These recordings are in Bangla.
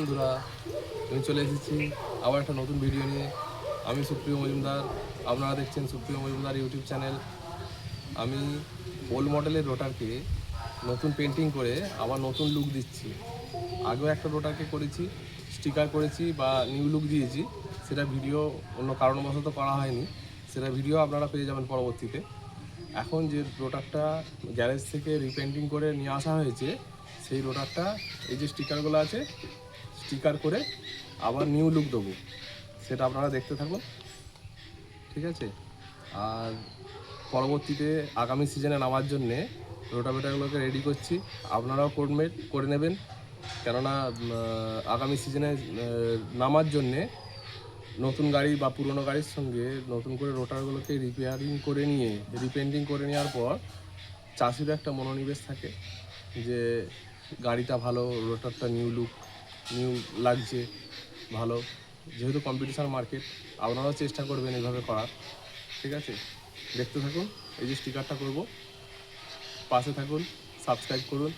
বন্ধুরা, আমি চলে এসেছি আবার একটা নতুন ভিডিও নিয়ে। আমি সুপ্রিয় মজুমদার, আপনারা দেখছেন সুপ্রিয় মজুমদার ইউটিউব চ্যানেল। আমি ওল্ড মডেলের রোটারকে নতুন পেন্টিং করে আবার নতুন লুক দিচ্ছি। আগেও একটা রোটারকে করেছি, স্টিকার করেছি বা নিউ লুক দিয়েছি, সেটা ভিডিও অন্য কারণবশত করা হয়নি, সেটা ভিডিও আপনারা পেয়ে যাবেন পরবর্তীতে। এখন যে রোটারটা গ্যারেজ থেকে রিপেন্টিং করে নিয়ে আসা হয়েছে, সেই রোটারটা এই যে স্টিকারগুলো আছে, স্টিকার করে আবার নিউ লুক দেবো, সেটা আপনারা দেখতে থাকুন, ঠিক আছে? আর পরবর্তীতে আগামী সিজনে নামার জন্যে রোটাভেটারগুলোকে রেডি করছি, আপনারাও করে নেবেন, কেননা আগামী সিজনে নামার জন্যে নতুন গাড়ি বা পুরনো গাড়ির সঙ্গে নতুন করে রোটারগুলোকে রিপেন্টিং করে নেওয়ার পর চাষিরও একটা মনোনিবেশ থাকে যে গাড়িটা ভালো, রোটারটা নিউ লাগছে ভালো। যেহেতু কম্পিটিশান মার্কেট, আপনারাও চেষ্টা করবেন এইভাবে করার, ঠিক আছে? দেখতে থাকুন, এই যে স্টিকারটা করব, পাশে থাকুন, সাবস্ক্রাইব করুন।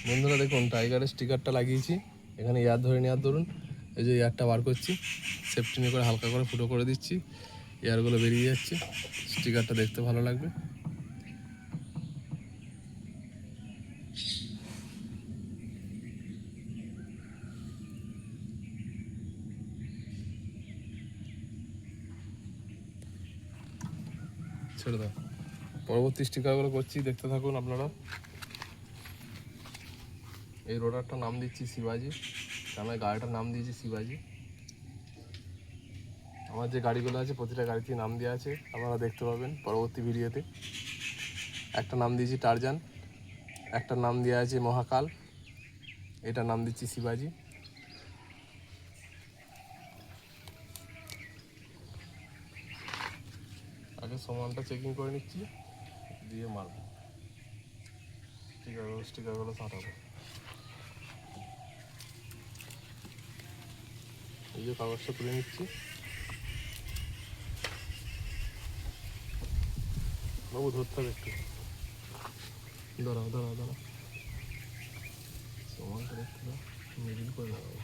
বন্ধুরা দেখুন, টাইগারের স্টিকারটা লাগিয়েছি, এখানে এয়ার ধরে নেওয়ার দরুন এই যে এয়ারটা বার করছি, সেফটি নিয়ে করে হালকা করে ফুটো করে দিচ্ছি, এয়ারগুলো বেরিয়ে যাচ্ছে, স্টিকারটা দেখতে ভালো লাগবে। ছেড়ে দাও, পরবর্তী স্টিকারগুলো করছি, দেখতে থাকুন আপনারা। এই রোডারটার নাম দিচ্ছি শিবাজি, আমি গাড়িটার নাম দিয়েছি শিবাজি। আমার যে গাড়িগুলো আছে প্রতিটা গাড়িতে নাম দেওয়া আছে, আপনারা দেখতে পাবেন পরবর্তী ভিডিওতে। একটা নাম দিয়েছি টারজান, একটা নাম দেওয়া আছে মহাকাল, এটার নাম দিচ্ছি শিবাজি। আগে সমানটা চেকিং করে নিচ্ছি, দিয়ে মারব, স্টিকারগুলো সাঁটাবো। এই যে কাগজটা তুলে নিচ্ছি, বাবু ধরতে হবে একটু, দাঁড়াও, সমানটা দেখতে দাও, মিডিল করে দেওয়া।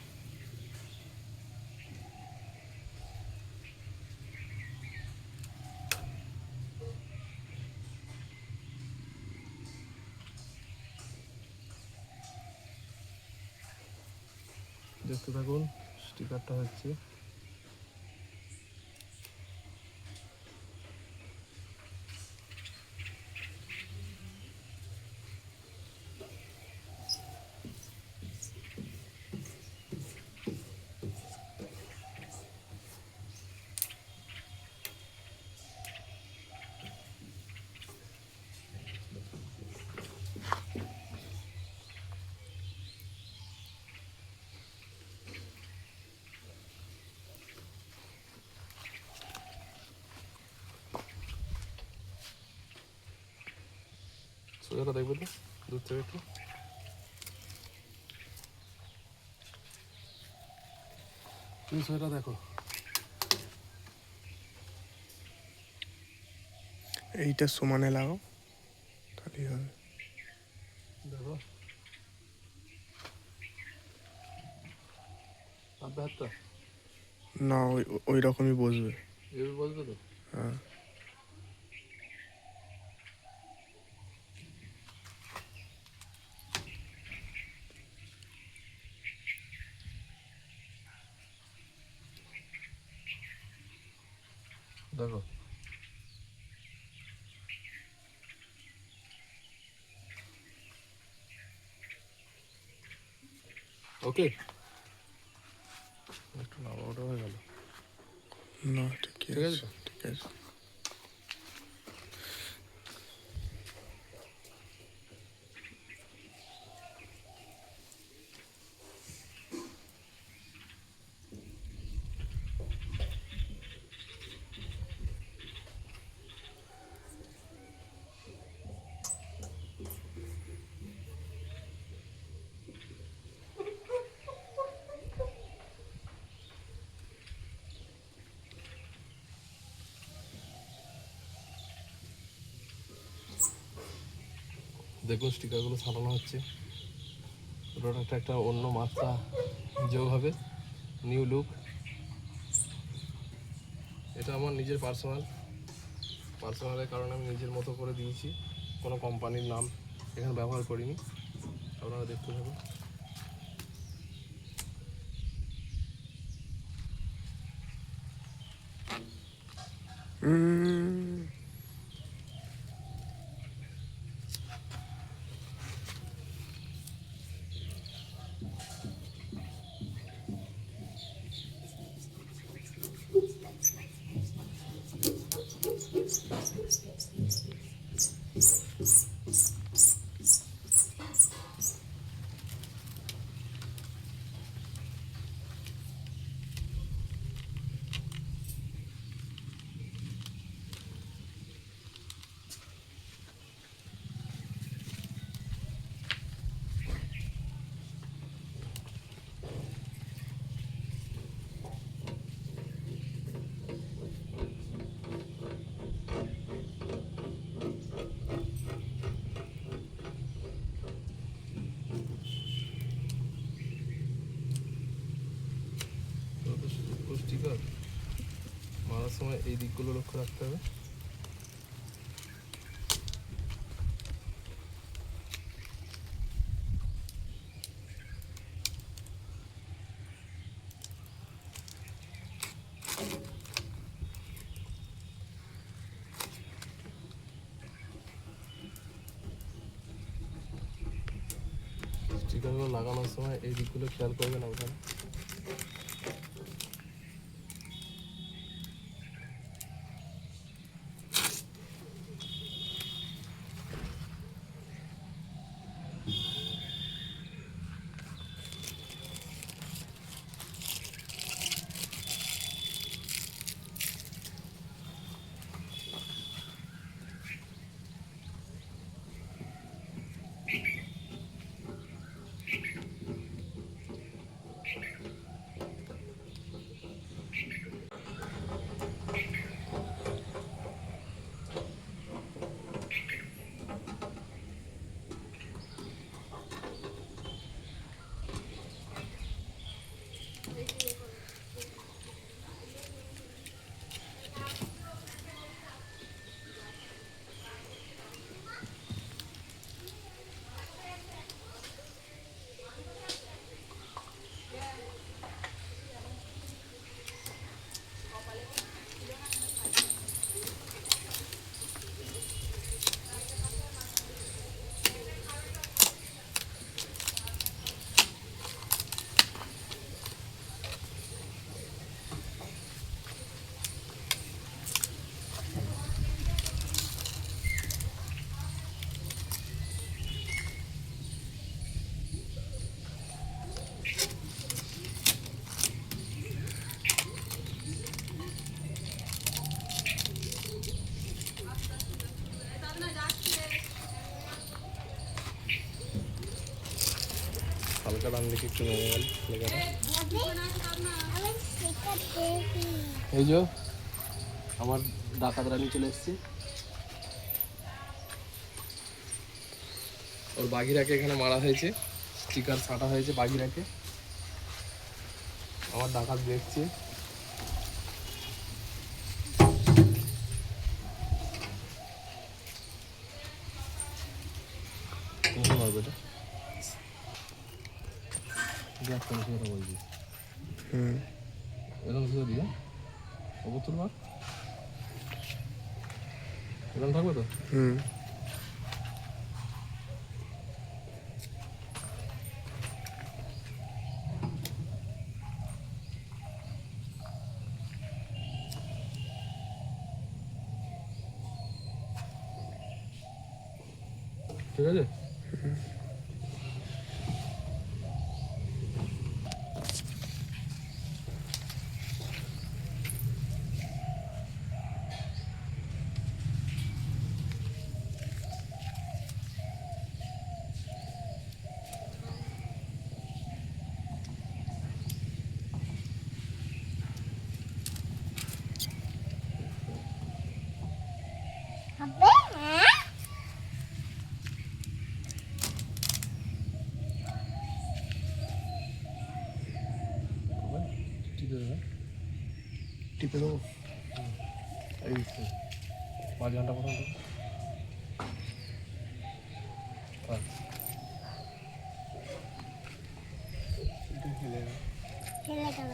দেখতে থাকুন, স্টিকারটা হচ্ছে। সোজাটা দেখবে তো দূর থেকে একটু, তুমি সোজাটা দেখো। এইটা সমানে লাগাও, তাহলেই হবে। দেখো আধা হাতটা না, ওই ওই রকমই বসবে। এভাবে বসবে তো? হ্যাঁ। দেখো ওকে, একটু নাড়াটা হয়ে গেল। না ঠিক ঠিক আছে আছে, তো? ঠিক আছে। দেখুন স্টিকারগুলো সারানো হচ্ছে, রোডারটা একটা অন্য মাত্রা যোগ হবে, নিউ লুক। এটা আমার নিজের পার্সোনালের কারণে আমি নিজের মতো করে দিয়েছি, কোনো কোম্পানির নাম এখানে ব্যবহার করিনি, আপনারা দেখতে থাকুন। স্টিকার মারার সময় এই দিকগুলো লক্ষ্য রাখতে হবে। স্টিকারগুলো লাগানোর সময় এই দিকগুলো খেয়াল করবেন আপনারা। হালকা ডান দিকে একটু নেমে গেল লেখাটা। এই যে আমার ডাকাত রানী চলে এসেছে। ওর বাঘিরাকে এখানে মারা হয়েছে, স্টিকার ছাটা হয়েছে বাঘিরাকে। আমার ডাকাত দেখছে। কখন হবে এটা? দেখ কোন কথা বলছিস। হুম এরকম শুধু দিয়ে ওপর তোর মার এরকম থাকবে তো? হুম ঠিক আছে। টিপে দেবো। এই 5 ঘন্টা পর্যন্ত হেলে গেল।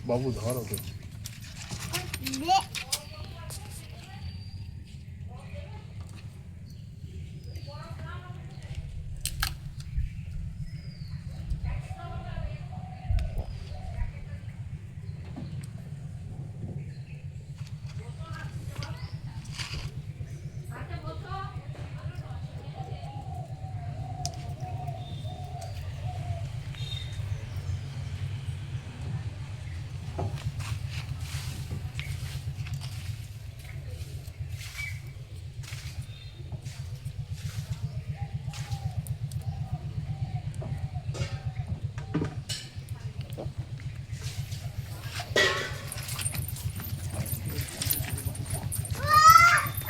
বাবু ধর ওকে। দে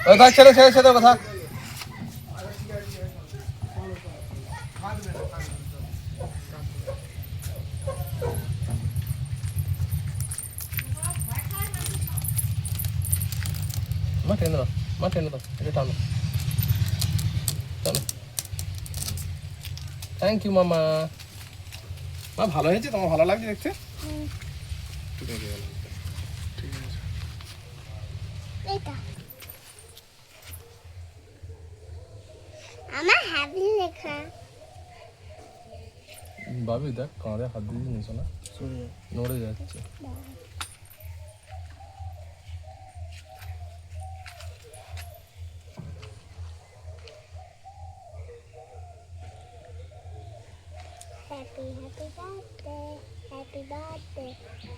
ওই থাক, ছেড়ে ছেড়ে ছেড়ে কথা। মা টেনে দাও, মা টেনে দাও, এটা টানো টানো। থ্যাংক ইউ মামা। মা ভালো হয়েছে, তোমার ভালো লাগছে দেখতে? ঠিক আছে ঠিক আছে। এটা আমার হ্যাপি লেখা। ভাবি দেখ কাঁধে হাত দিয়ে নিয়েছো না, সরে যাও। নড়ে যাচ্ছে। Happy happy birthday, happy birthday,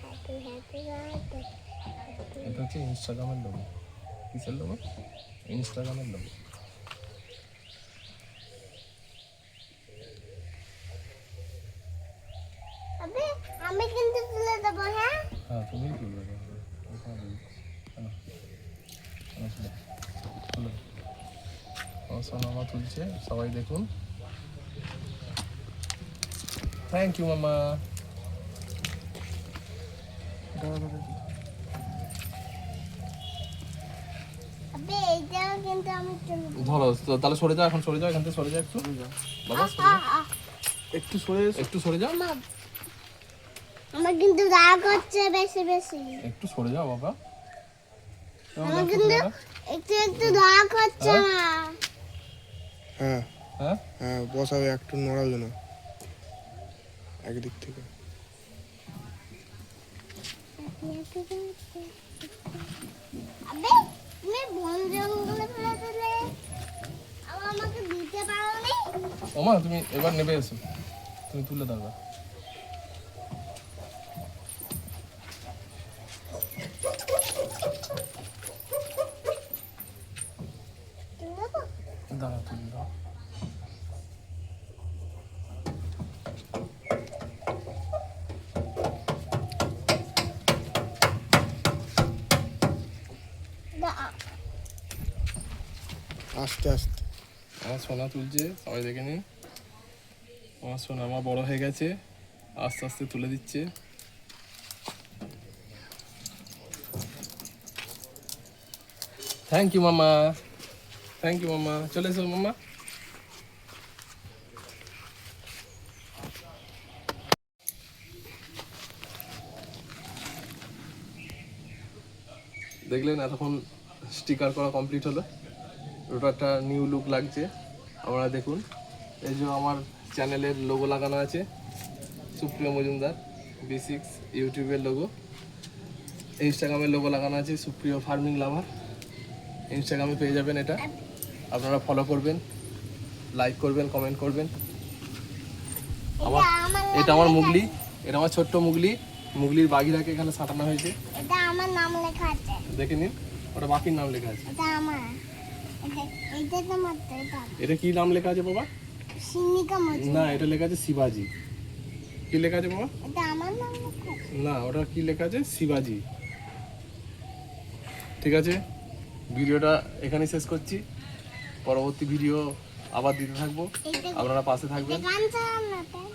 happy happy birthday. এটা হচ্ছে ইনস্টাগ্রামের লোগো। কিসের লোগো? ইনস্টাগ্রামের লোগো। আবে আমি কিন্তু তুলে দেবো। হ্যাঁ হ্যাঁ তুমিই তুলবে। আমার সোনামা তুলছে, সবাই দেখুন। থ্যাংক ইউ মামা। দাঁড়া দাঁড়া। আবে এইটাও কিন্তু আমি তুলবো। ধরো তাহলে সরে যাও, এখন সরে যাও, এখান থেকে সরে যাও একটু। বাবা সরে যাও, একটু সরে এসো। একটু সরে যাও, আমার কিন্তু রাগ হচ্ছে বেশি বেশি। একটু সরে যাও বাবা। আমার কিন্তু একটু একটু রাগ হচ্ছে না। হ্যাঁ হ্যাঁ হ্যাঁ বসাবে, একটু নড়াও যেন একদিক থেকে। আবে তুমি বন জঙ্গলে ফেলে দিলে আমাকে দিতে পারো নি। ওমা তুমি এবার নেবে এসো, তুমি তুলে দাও। দাঁড়া তুলে দাও। এটা আস্তে আস্তে। আমার সোনা তুলছে, সবাই দেখে নিন। আমার সোনা আমার বড় হয়ে গেছে, আস্তে আস্তে তুলে দিচ্ছে। থ্যাংক ইউ মামা, থ্যাংক ইউ মামা। চলে এসো মামা। দেখলেন এতক্ষণ স্টিকার করা কমপ্লিট হলো। রোটারটা নিউ লুক লাগছে, আপনারা দেখুন। এই যে আমার চ্যানেলের লোগো লাগানো আছে, সুপ্রিয় মজুমদার B6, ইউটিউবের লোগো। ইনস্টাগ্রামের লোগো লাগানো আছে, সুপ্রিয় ফার্মিং লাভার। ইনস্টাগ্রামে পেয়ে যাবেন এটা, আপনারা ফলো করবেন, লাইক করবেন, কমেন্ট করবেন। আমার এটা আমার মুগলি, এটা আমার ছোট্ট মুগলি। মুগলির বাঘিরাকে এখানে সাঁটানো হয়েছে, এটা আমার নাম লেখা আছে। দেখে নিন। ওটা বাকির নাম লেখা আছে। এটা আমার এটা তোমার তো এটা এটা কি নাম লেখা আছে বাবা? সিনিকা মজুমদার। না, এটা লেখা আছে শিবাজি। কি লেখা আছে বাবা? এটা আমার নাম লেখা আছে। না, ওটা কি লেখা আছে? শিবাজি। ঠিক আছে, ভিডিওটা এখানেই শেষ করছি। পরবর্তী ভিডিও আবার দিতে থাকবো, এটা আপনারা পাশে থাকবেন। গান চালান না তাই